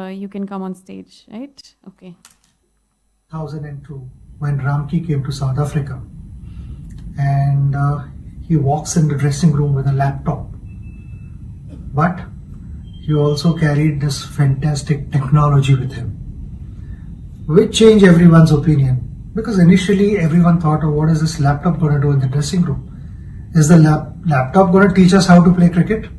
you can come on stage, right? Okay. 2002, when Ramky came to South Africa, and he walks in the dressing room with a laptop. But he also carried this fantastic technology with him, which changed everyone's opinion. Because initially everyone thought, oh, what is this laptop going to do in the dressing room? Is the laptop going to teach us how to play cricket?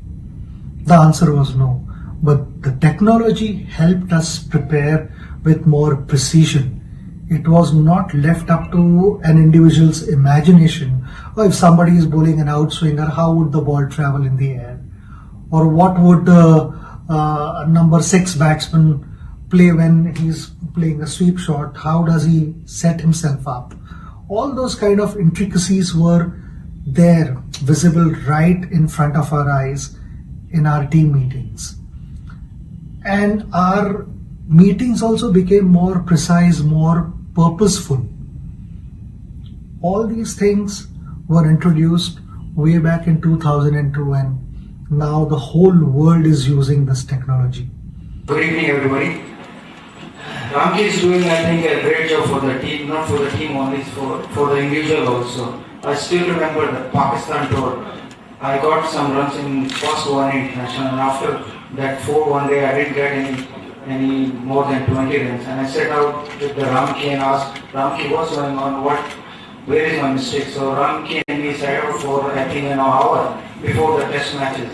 The answer was no. But the technology helped us prepare with more precision. It was not left up to an individual's imagination. Or if somebody is bowling an outswinger, how would the ball travel in the air? Or what would the number 6 batsman play when he's playing a sweep shot? How does he set himself up? All those kind of intricacies were there, visible right in front of our eyes in our team meetings. And our meetings also became more precise, more purposeful. All these things were introduced way back in 2002, and now the whole world is using this technology. Good evening, everybody. Ramky is doing, I think, a great job for the team, not for the team only, for the individual also. I still remember the Pakistan tour. I got some runs in first one international, and after that 4 day, I didn't get any more than 20 runs. And I set out with the Ramky and asked, Ramky, what's going on? Where is my mistake? So Ramky and me sat out for, I think, an hour before the test matches.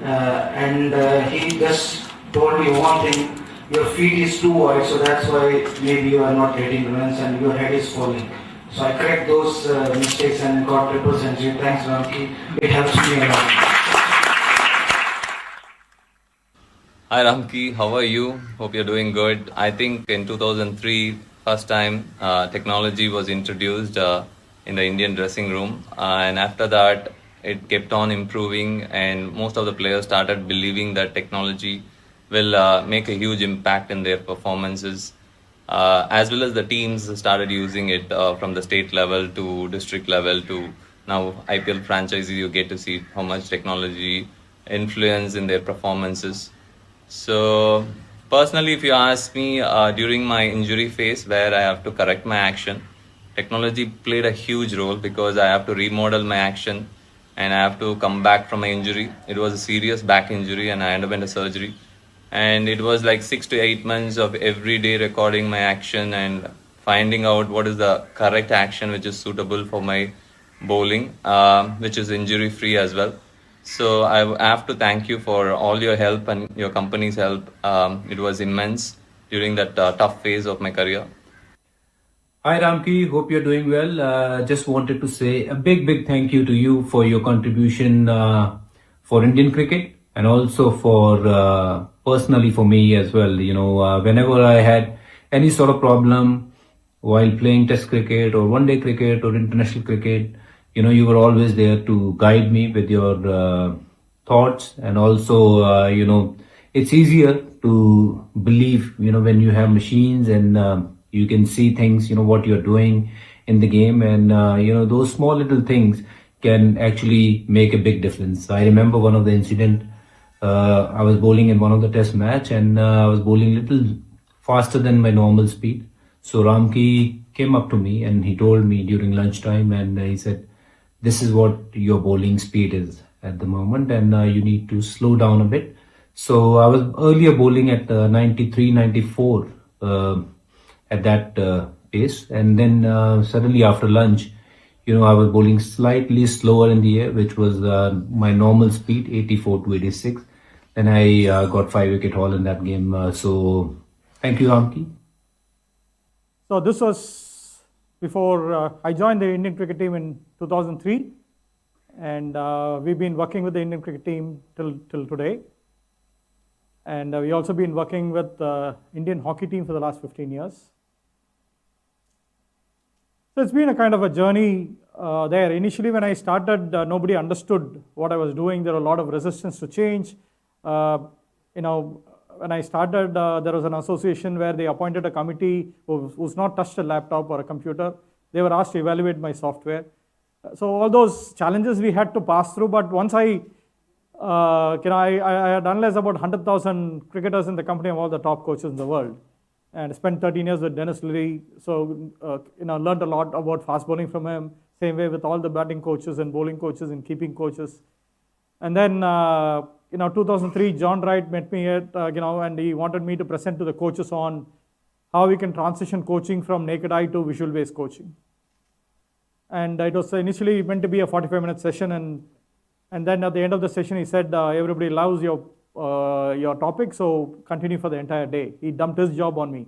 And he just told me one thing, your feet is too wide, so that's why maybe you are not getting runs and your head is falling. So I correct those mistakes and got triple century. Thanks, Ramky. It helps me a lot. Hi Ramky, how are you? Hope you're doing good. I think in 2003, first time technology was introduced in the Indian dressing room, and after that it kept on improving, and most of the players started believing that technology will make a huge impact in their performances, as well as the teams started using it from the state level to district level to now IPL franchises. You get to see how much technology influence in their performances. So personally, if you ask me, during my injury phase where I have to correct my action, technology played a huge role because I have to remodel my action and I have to come back from my injury. It was a serious back injury and I underwent a surgery. And it was like 6 to 8 months of every day recording my action and finding out what is the correct action which is suitable for my bowling, which is injury free as well. So I have to thank you for all your help and your company's help. It was immense during that tough phase of my career. Hi Ramky, hope you're doing well. Just wanted to say a big thank you to you for your contribution for Indian cricket and also for personally for me as well. You know, whenever I had any sort of problem while playing test cricket or one day cricket or international cricket, you know, you were always there to guide me with your thoughts, and also, you know, it's easier to believe, you know, when you have machines and you can see things, you know, what you're doing in the game, and, you know, those small little things can actually make a big difference. I remember one of the incident, I was bowling in one of the test match and I was bowling a little faster than my normal speed. So Ramky came up to me and he told me during lunchtime, and he said, this is what your bowling speed is at the moment, and you need to slow down a bit. So I was earlier bowling at 93, 94 at that pace, and then suddenly after lunch, you know, I was bowling slightly slower in the air, which was my normal speed, 84 to 86. Then I got 5-wicket haul in that game. So thank you, Ramky. So this was before I joined the Indian cricket team in 2003, and we've been working with the Indian cricket team till today. And we also been working with the Indian hockey team for the last 15 years. So it's been a kind of a journey there. Initially when I started, nobody understood what I was doing. There were a lot of resistance to change. You know, when I started, there was an association where they appointed a committee who's not touched a laptop or a computer. They were asked to evaluate my software. So all those challenges we had to pass through, but once I I had analyzed about 100,000 cricketers in the company of all the top coaches in the world, and spent 13 years with Dennis Lilly. So, learned a lot about fast bowling from him. Same way with all the batting coaches and bowling coaches and keeping coaches. And then, 2003, John Wright met me at, and he wanted me to present to the coaches on how we can transition coaching from naked eye to visual-based coaching. And it was initially meant to be a 45-minute session, and then at the end of the session, he said, everybody loves your topic, so continue for the entire day. He dumped his job on me.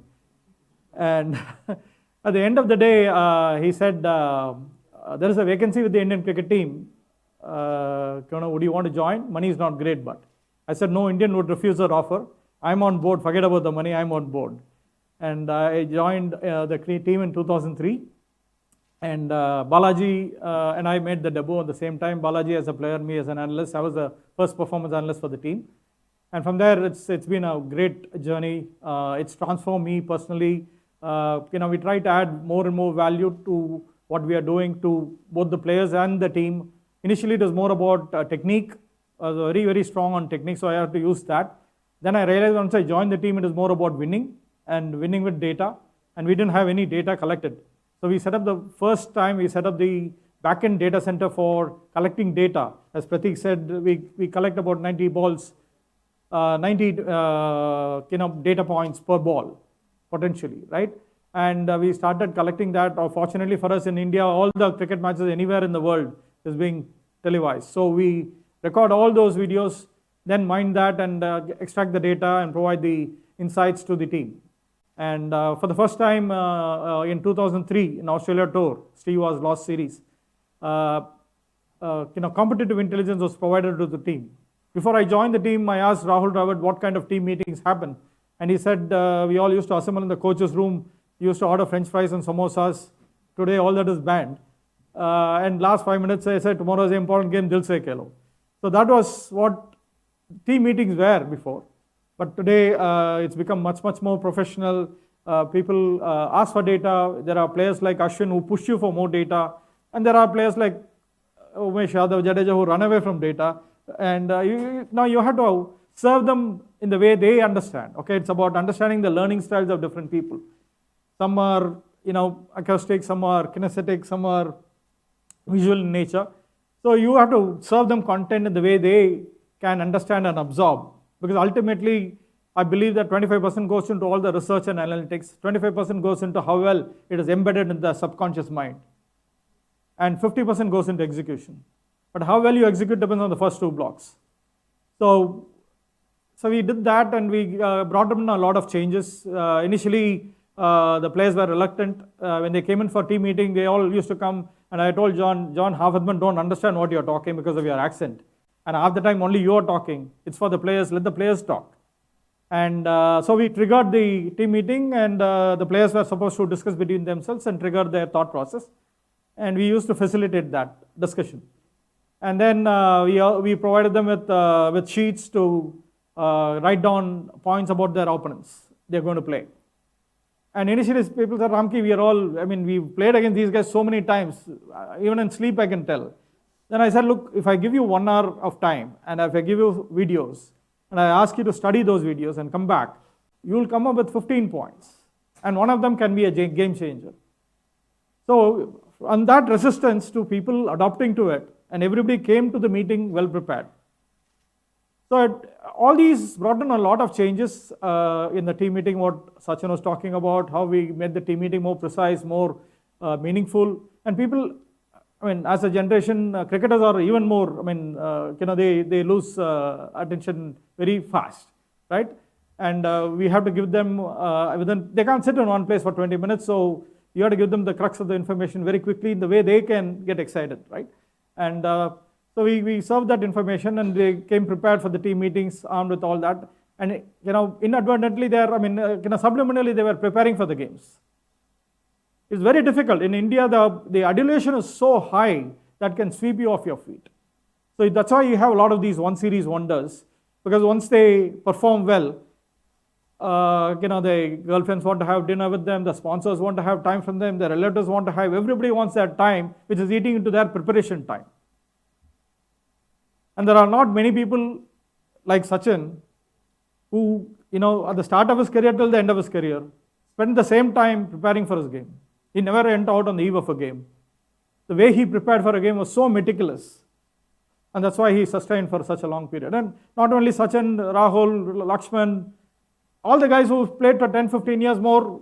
And at the end of the day, he said, there is a vacancy with the Indian cricket team. Would you want to join? Money is not great, but. I said, no Indian would refuse our offer. I'm on board, forget about the money, I'm on board. And I joined the team in 2003. And Balaji and I made the debut at the same time. Balaji as a player, me as an analyst. I was the first performance analyst for the team. And from there, it's been a great journey. It's transformed me personally. We try to add more and more value to what we are doing to both the players and the team. Initially, it was more about technique. I was very, very strong on technique, so I had to use that. Then I realized once I joined the team, it is more about winning and winning with data. And we didn't have any data collected. So we set up the back-end data center for collecting data. As Pratik said, we collect about 90 balls, 90 data points per ball, potentially, right? And we started collecting that. Fortunately for us in India, all the cricket matches anywhere in the world is being televised. So we record all those videos, then mine that and extract the data and provide the insights to the team. And for the first time in 2003 in Australia Tour, Steve was lost series. Competitive intelligence was provided to the team. Before I joined the team, I asked Rahul Dravid what kind of team meetings happen. And he said, we all used to assemble in the coach's room, used to order French fries and samosas. Today, all that is banned. And last 5 minutes, I said, tomorrow is an important game, dil se khelo. So that was what team meetings were before. But today, it's become much, much more professional. People ask for data. There are players like Ashwin who push you for more data. And there are players like Umesh Yadav, Jadeja who run away from data. And now you have to serve them in the way they understand. Okay, it's about understanding the learning styles of different people. Some are, acoustic, some are kinesthetic, some are visual in nature. So you have to serve them content in the way they can understand and absorb. Because ultimately, I believe that 25% goes into all the research and analytics, 25% goes into how well it is embedded in the subconscious mind, and 50% goes into execution. But how well you execute depends on the first two blocks. So we did that, and we brought in a lot of changes. Initially, the players were reluctant. When they came in for team meeting, they all used to come, and I told John, half of them don't understand what you're talking because of your accent. And half the time only you're talking. It's for the players, let the players talk. And so we triggered the team meeting, and the players were supposed to discuss between themselves and trigger their thought process. And we used to facilitate that discussion. And then we provided them with sheets to write down points about their opponents they're going to play. And initially people said, Ramki, we played against these guys so many times, even in sleep I can tell. Then I said, look, if I give you 1 hour of time, and if I give you videos, and I ask you to study those videos and come back, you will come up with 15 points. And one of them can be a game changer. So on that resistance to people adopting to it, and everybody came to the meeting well prepared. So all these brought in a lot of changes in the team meeting, what Sachin was talking about, how we made the team meeting more precise, more meaningful. And people, as a generation, cricketers are even more, they lose attention very fast, right? And we have to give them, they can't sit in one place for 20 minutes, so you have to give them the crux of the information very quickly in the way they can get excited, right? And so we served that information, and they came prepared for the team meetings, armed with all that. And, inadvertently, subliminally, they were preparing for the games. It's very difficult. In India, the adulation is so high that can sweep you off your feet. So that's why you have a lot of these one-series wonders, because once they perform well, the girlfriends want to have dinner with them, the sponsors want to have time from them, the relatives want to have, everybody wants that time, which is eating into their preparation time. And there are not many people like Sachin who, at the start of his career till the end of his career, spent the same time preparing for his game. He never went out on the eve of a game. The way he prepared for a game was so meticulous. And that's why he sustained for such a long period. And not only Sachin, Rahul, Lakshman, all the guys who played for 10, 15 years more,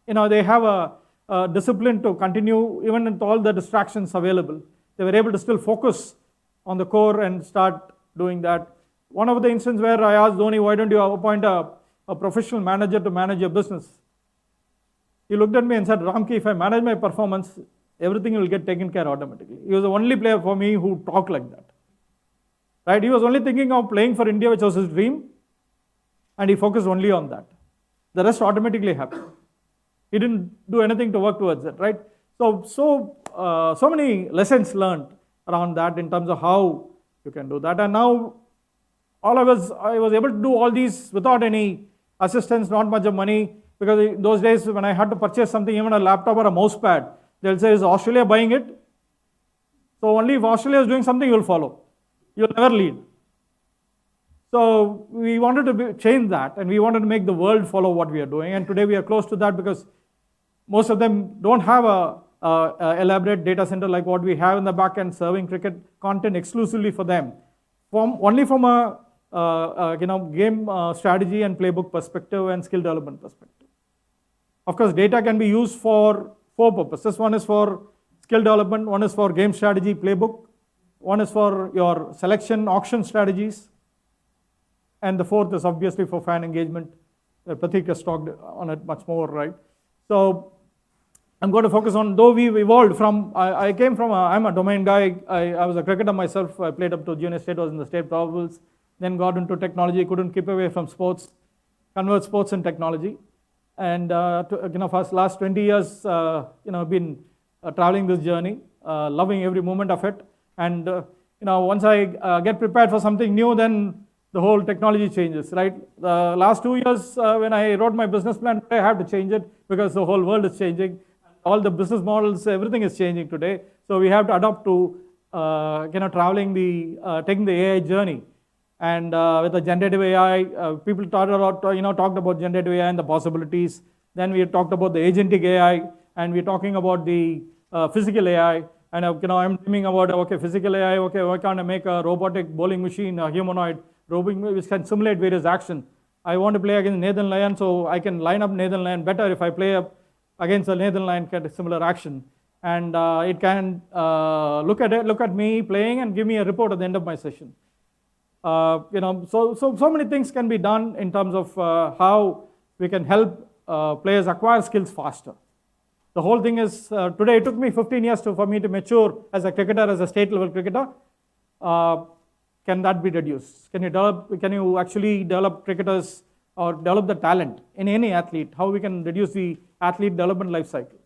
they have a discipline to continue even with all the distractions available. They were able to still focus on the core and start doing that. One of the instances where I asked Dhoni, why don't you appoint a professional manager to manage your business? He looked at me and said, Ramki, if I manage my performance, everything will get taken care automatically. He was the only player for me who talked like that. Right? He was only thinking of playing for India, which was his dream, and he focused only on that. The rest automatically happened. He didn't do anything to work towards it, right? So many lessons learned around that in terms of how you can do that. And now I was able to do all these without any assistance, not much of money, because in those days when I had to purchase something, even a laptop or a mouse pad, they'll say, is Australia buying it? So only if Australia is doing something, you'll follow. You'll never lead. So we wanted to change that, and we wanted to make the world follow what we are doing. And today we are close to that because most of them don't have a elaborate data center like what we have in the back end, serving cricket content exclusively for them, only from a game strategy and playbook perspective and skill development perspective. Of course, data can be used for 4 purposes. One is for skill development, one is for game strategy playbook, one is for your selection auction strategies, and the 4th is obviously for fan engagement. Pratik has talked on it much more, right? So I'm going to focus on, though we've evolved from, I'm a domain guy. I was a cricketer myself. I played up to junior state, was in the state provincials, then got into technology, couldn't keep away from sports, convert sports and technology. And for the last 20 years, I've been traveling this journey, loving every moment of it. And once I get prepared for something new, then the whole technology changes, right? The last 2 years, when I wrote my business plan, I have to change it because the whole world is changing. All the business models, everything is changing today. So we have to adapt to, taking the AI journey. And with the generative AI, people talked about generative AI and the possibilities. Then we talked about the agentic AI, and we're talking about the physical AI. And I'm dreaming about physical AI. Okay, why can't I make a robotic bowling machine, a humanoid robot which can simulate various actions? I want to play against Nathan Lyon, so I can line up Nathan Lyon better if I play up against a Nathan Lyon get a similar action. And it can look at me playing and give me a report at the end of my session. So many things can be done in terms of how we can help players acquire skills faster. The whole thing is, today it took me 15 years for me to mature as a cricketer, as a state level cricketer. Can that be reduced? Can you actually develop cricketers or develop the talent in any athlete? How we can reduce the athlete development life cycle?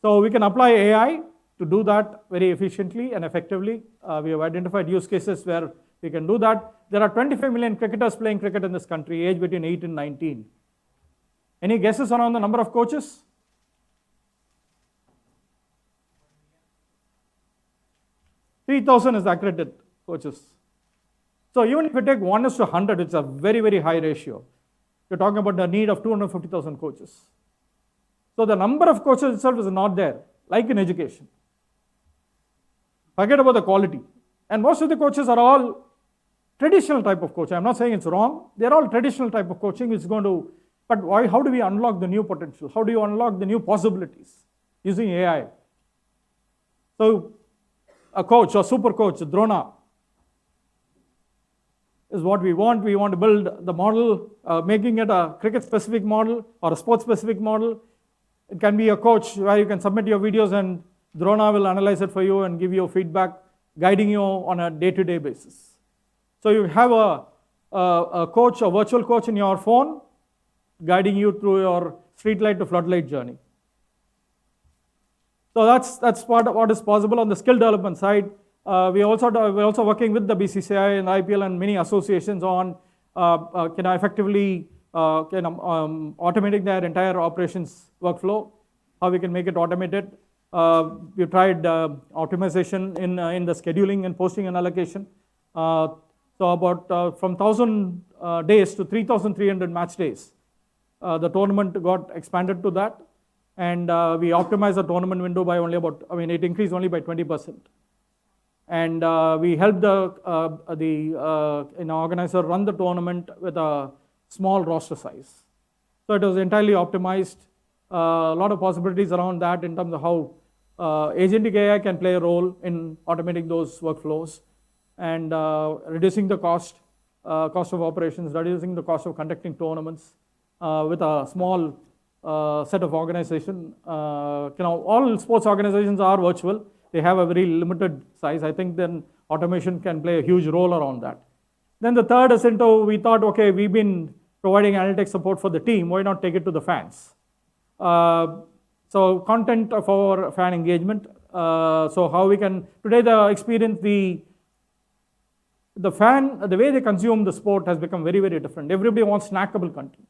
So we can apply AI to do that very efficiently and effectively. We have identified use cases where we can do that. There are 25 million cricketers playing cricket in this country, aged between 8 and 19. Any guesses around the number of coaches? 3,000 is the accredited coaches. So even if you take 1:100, it's a very, very high ratio. You're talking about the need of 250,000 coaches. So the number of coaches itself is not there, like in education. Forget about the quality. And most of the coaches are all traditional type of coaching. I'm not saying it's wrong. They're all traditional type of coaching. But how do we unlock the new potential? How do you unlock the new possibilities using AI? So a coach or super coach, Drona, is what we want. We want to build the model, making it a cricket-specific model or a sports-specific model. It can be a coach where you can submit your videos and Drona will analyze it for you and give you feedback, guiding you on a day-to-day basis. So you have a coach, a virtual coach in your phone, guiding you through your streetlight to floodlight journey. So that's part of what is possible on the skill development side. We're also working with the BCCI and IPL and many associations on effectively automating their entire operations workflow, how we can make it automated. We tried optimization in the scheduling and posting and allocation. So about from 1,000 days to 3,300 match days. The tournament got expanded to that, and we optimized the tournament window by only about, it increased only by 20%. And we helped the organizer run the tournament with a small roster size. So it was entirely optimized. A lot of possibilities around that in terms of how agentic AI can play a role in automating those workflows and reducing the cost of operations, reducing the cost of conducting tournaments with a small set of organization. All sports organizations are virtual. They have a very limited size. I think then automation can play a huge role around that. Then the third is we thought, okay, we've been providing analytics support for the team. Why not take it to the fans? So content for fan engagement. So how we can, today the experience, the fan, the way they consume the sport has become very, very different. Everybody wants snackable content.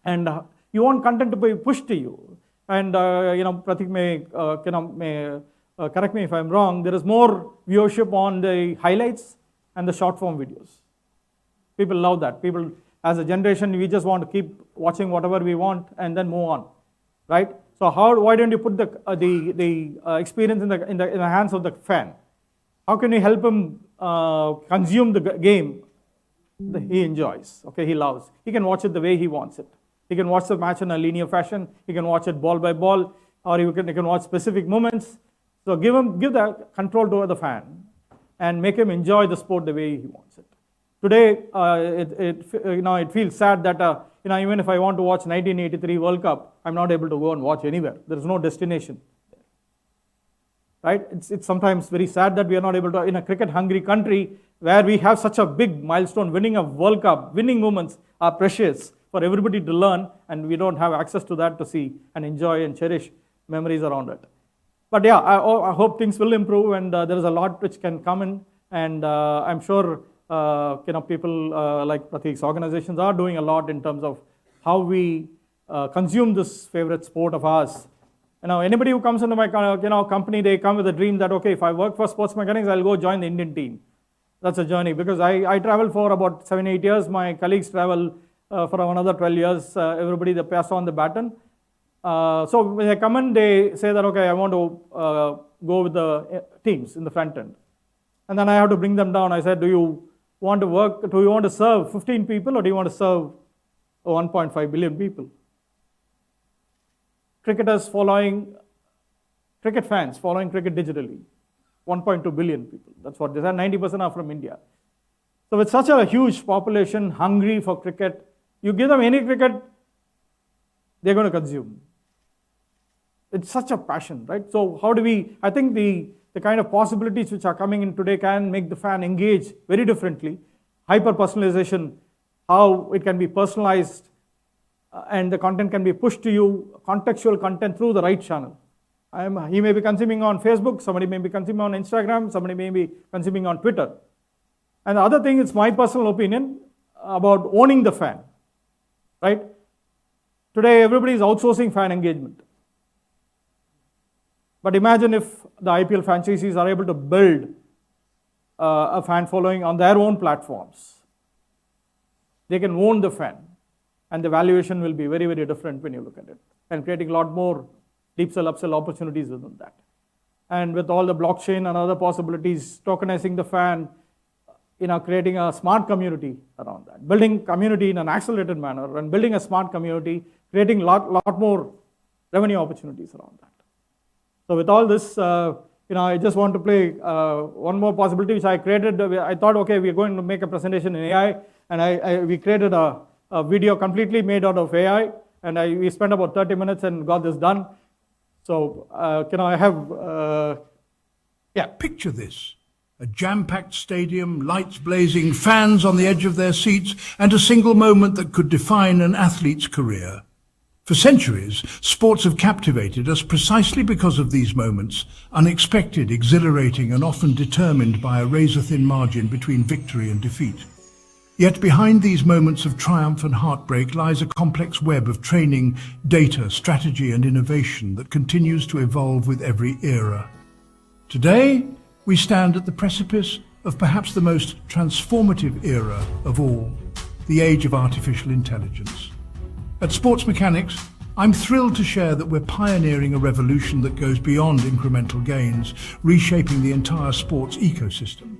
And you want content to be pushed to you. And Pratik may correct me if I'm wrong. There is more viewership on the highlights and the short form videos. People love that. People, as a generation, we just want to keep watching whatever we want and then move on, right? So why don't you put the experience in the hands of the fan? How can you help him consume the game that he enjoys? Okay, he loves. He can watch it the way he wants it. He can watch the match in a linear fashion. He can watch it ball by ball, or he can watch specific moments. So give that control to the fan, and make him enjoy the sport the way he wants it. Today, it feels sad that even if I want to watch 1983 World Cup, I'm not able to go and watch anywhere. There is no destination. Right? It's sometimes very sad that we are not able to, in a cricket-hungry country where we have such a big milestone, winning a World Cup, winning moments are precious for everybody to learn, and we don't have access to that to see and enjoy and cherish memories around it. But yeah, I hope things will improve, and there is a lot which can come in, and I'm sure people like Pratik's organizations are doing a lot in terms of how we consume this favorite sport of ours. Anybody who comes into my company, they come with a dream that, okay, if I work for Sportsmechanics, I'll go join the Indian team. That's a journey, because I traveled for about 7-8 years. My colleagues travel for another 12 years. Everybody, they pass on the baton. So when they come in, they say that, okay, I want to go with the teams in the front end. And then I have to bring them down. I said, do you want to serve 15 people, or do you want to serve 1.5 billion people? Cricket fans following cricket digitally, 1.2 billion people. That's what they said. 90% are from India. So with such a huge population hungry for cricket, you give them any cricket, they're going to consume. It's such a passion, right? So I think the kind of possibilities which are coming in today can make the fan engage very differently. Hyper-personalization, how it can be personalized, and the content can be pushed to you, contextual content through the right channel. He may be consuming on Facebook, somebody may be consuming on Instagram, somebody may be consuming on Twitter. And the other thing, it's my personal opinion about owning the fan, right? Today, everybody is outsourcing fan engagement. But imagine if the IPL franchisees are able to build a fan following on their own platforms. They can own the fan, and the valuation will be very, very different when you look at it, and creating a lot more deep sell, upsell opportunities within that. And with all the blockchain and other possibilities, tokenizing the fan, creating a smart community around that, building community in an accelerated manner, and building a smart community, creating a lot more revenue opportunities around that. So with all this, I just want to play one more possibility which I created. I thought, okay, we're going to make a presentation in AI, and we created a video completely made out of AI, and we spent about 30 minutes and got this done. So, I have, Picture this. A jam-packed stadium, lights blazing, fans on the edge of their seats, and a single moment that could define an athlete's career. For centuries, sports have captivated us precisely because of these moments, unexpected, exhilarating, and often determined by a razor-thin margin between victory and defeat. Yet behind these moments of triumph and heartbreak lies a complex web of training, data, strategy and innovation that continues to evolve with every era. Today, we stand at the precipice of perhaps the most transformative era of all, the age of artificial intelligence. At Sportsmechanics, I'm thrilled to share that we're pioneering a revolution that goes beyond incremental gains, reshaping the entire sports ecosystem.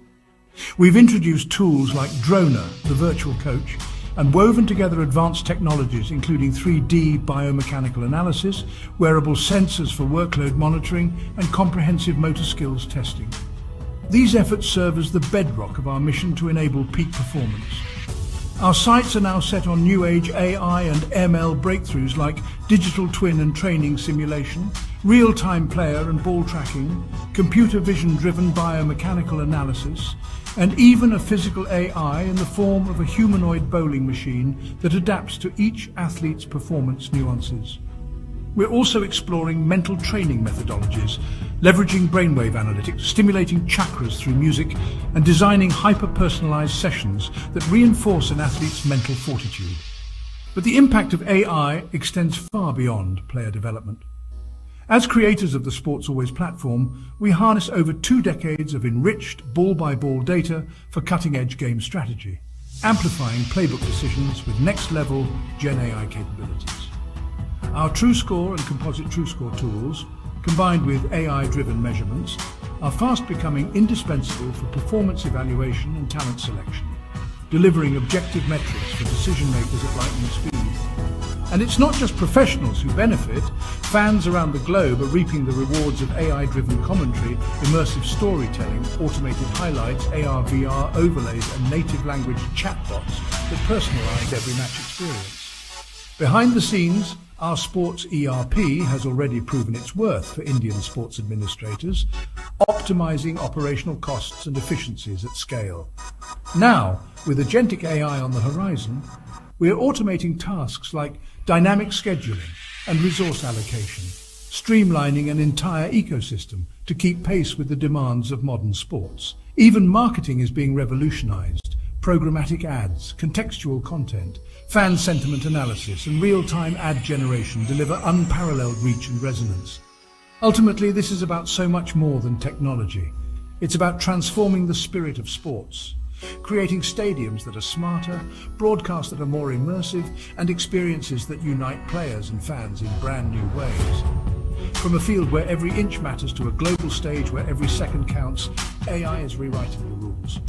We've introduced tools like Droner, the virtual coach, and woven together advanced technologies including 3D biomechanical analysis, wearable sensors for workload monitoring, and comprehensive motor skills testing. These efforts serve as the bedrock of our mission to enable peak performance. Our sights are now set on new-age AI and ML breakthroughs like digital twin and training simulation, real-time player and ball tracking, computer vision-driven biomechanical analysis, and even a physical AI in the form of a humanoid bowling machine that adapts to each athlete's performance nuances. We're also exploring mental training methodologies, leveraging brainwave analytics, stimulating chakras through music, and designing hyper-personalized sessions that reinforce an athlete's mental fortitude. But the impact of AI extends far beyond player development. As creators of the Sports Always platform, we harness over 2 decades of enriched ball-by-ball data for cutting-edge game strategy, amplifying playbook decisions with next-level Gen AI capabilities. Our TrueScore and composite TrueScore tools, combined with AI-driven measurements, are fast becoming indispensable for performance evaluation and talent selection, delivering objective metrics for decision-makers at lightning speed. And it's not just professionals who benefit. Fans around the globe are reaping the rewards of AI-driven commentary, immersive storytelling, automated highlights, AR/VR overlays, and native language chatbots that personalize every match experience. Behind the scenes, our sports ERP has already proven its worth for Indian sports administrators, optimizing operational costs and efficiencies at scale. Now, with agentic AI on the horizon, we are automating tasks like dynamic scheduling and resource allocation, streamlining an entire ecosystem to keep pace with the demands of modern sports. Even marketing is being revolutionized. Programmatic ads, contextual content, fan sentiment analysis, and real-time ad generation deliver unparalleled reach and resonance. Ultimately, this is about so much more than technology. It's about transforming the spirit of sports, creating stadiums that are smarter, broadcasts that are more immersive, and experiences that unite players and fans in brand new ways. From a field where every inch matters to a global stage where every second counts, AI is rewriting the rules.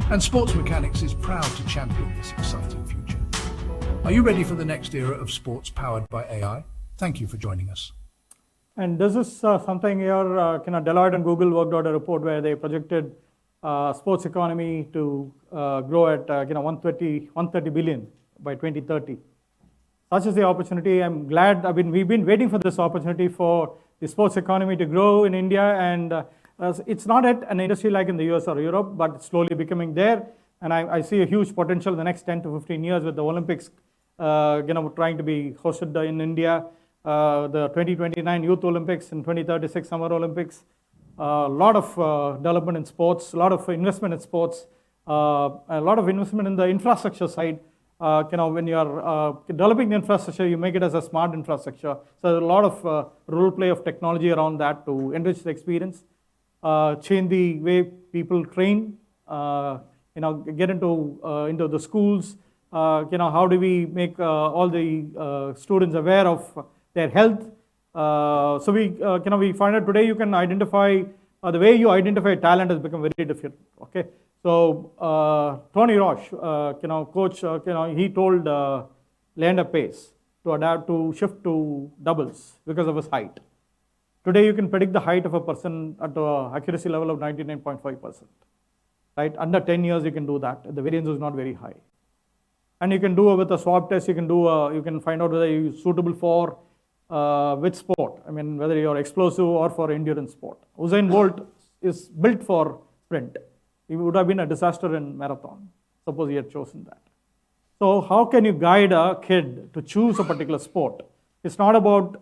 And Sportsmechanics is proud to champion this exciting future. Are you ready for the next era of sports powered by AI? Thank you for joining us. And this is something here, Deloitte and Google worked out a report where they projected sports economy to grow at 130 billion by 2030. Such is the opportunity. I'm glad. We've been waiting for this opportunity for the sports economy to grow in India, and it's not at an industry like in the US or Europe, but it's slowly becoming there. And I see a huge potential in the next 10 to 15 years with the Olympics, trying to be hosted in India, the 2029 Youth Olympics and 2036 Summer Olympics. A lot of development in sports, a lot of investment in sports, a lot of investment in the infrastructure side. When you are developing the infrastructure, you make it as a smart infrastructure. So there's a lot of role play of technology around that to enrich the experience, change the way people train, get into the schools. How do we make all the students aware of their health? So we find out today you can identify, the way you identify talent has become very different, okay? So Tony Roche, coach, he told Leander Pace to shift to doubles because of his height. Today you can predict the height of a person at an accuracy level of 99.5%, right? Under 10 years you can do that. The variance is not very high. And you can do with a swab test, you can find out whether you're suitable for which sport. Whether you're explosive or for endurance sport. Usain Bolt is built for sprint. He would have been a disaster in marathon, suppose he had chosen that. So how can you guide a kid to choose a particular sport? It's not about,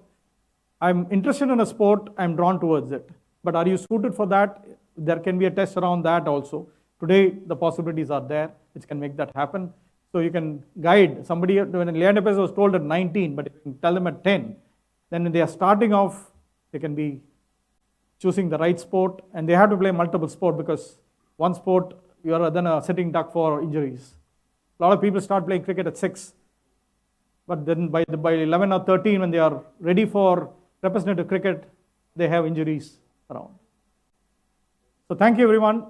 I'm interested in a sport, I'm drawn towards it. But are you suited for that? There can be a test around that also Today, the possibilities are there which can make that happen. So you can guide somebody, when Leon Lopez was told at 19, but if you can tell them at 10, then when they are starting off, they can be choosing the right sport, and they have to play multiple sport, because one sport, you are then a sitting duck for injuries. A lot of people start playing cricket at 6, but then by 11 or 13, when they are ready for representative cricket, they have injuries around. So thank you, everyone.